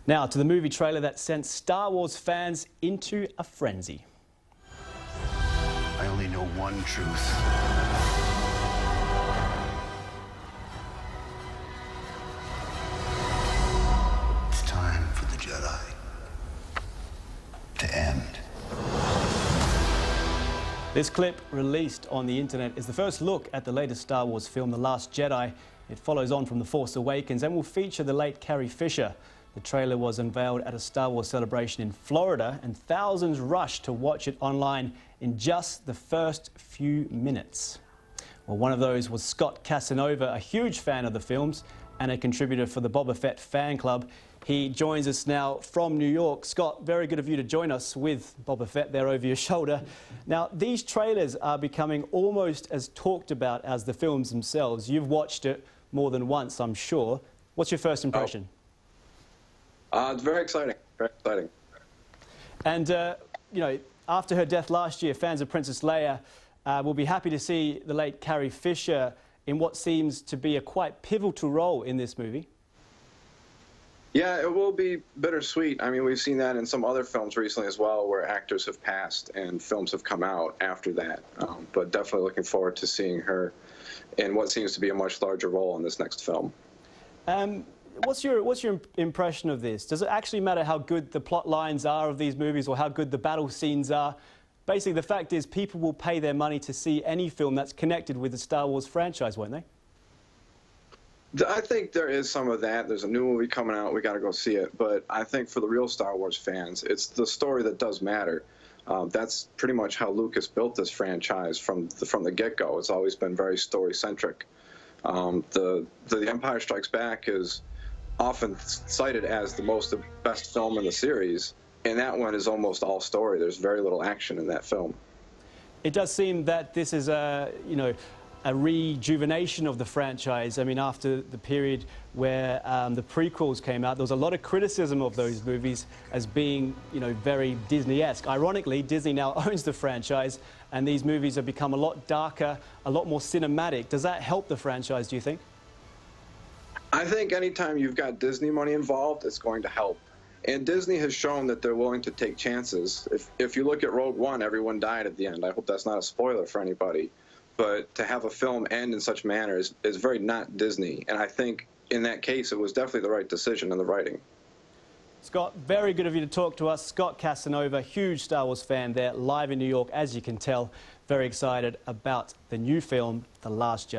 Now to the movie trailer that sent Star Wars fans into a frenzy. I only know one truth. It's time for the Jedi to end. This clip, released on the internet, is the first look at the latest Star Wars film, The Last Jedi. It follows on from The Force Awakens and will feature the late Carrie Fisher. The trailer was unveiled at a Star Wars celebration in Florida, and thousands rushed to watch it online in just the first few minutes. Well, one of those was Scott Casanova, a huge fan of the films and a contributor for the Boba Fett Fan Club. He joins us now from New York. Scott, very good of you to join us with Boba Fett there over your shoulder. Now, these trailers are becoming almost as talked about as the films themselves. You've watched it more than once, I'm sure. What's your first impression? It's very exciting, very exciting. And, you know, after her death last year, fans of Princess Leia will be happy to see the late Carrie Fisher in what seems to be a quite pivotal role in this movie. Yeah, it will be bittersweet. I mean, we've seen that in some other films recently as well, where actors have passed and films have come out after that. But definitely looking forward to seeing her in what seems to be a much larger role in this next film. What's your impression of this? Does it actually matter how good the plot lines are of these movies or how good the battle scenes are? Basically, the fact is people will pay their money to see any film that's connected with the Star Wars franchise, won't they? I think there is some of that. There's a new movie coming out. We got to go see it. But I think for the real Star Wars fans, it's the story that does matter. That's pretty much how Lucas built this franchise from the get-go. It's always been very story-centric. The Empire Strikes Back is often cited as the best film in the series, and that one is almost all story. There's very little action in that film. It does seem that this is a rejuvenation of the franchise. I mean, after the period where the prequels came out, there was a lot of criticism of those movies as being, very Disney-esque. Ironically, Disney now owns the franchise, and these movies have become a lot darker, a lot more cinematic. Does that help the franchise, do you think? I think anytime you've got Disney money involved, it's going to help. And Disney has shown that they're willing to take chances. If you look at Rogue One, everyone died at the end. I hope that's not a spoiler for anybody. But to have a film end in such manner is very not Disney. And I think in that case, it was definitely the right decision in the writing. Scott, very good of you to talk to us. Scott Casanova, huge Star Wars fan there, live in New York, as you can tell. Very excited about the new film, The Last Jedi.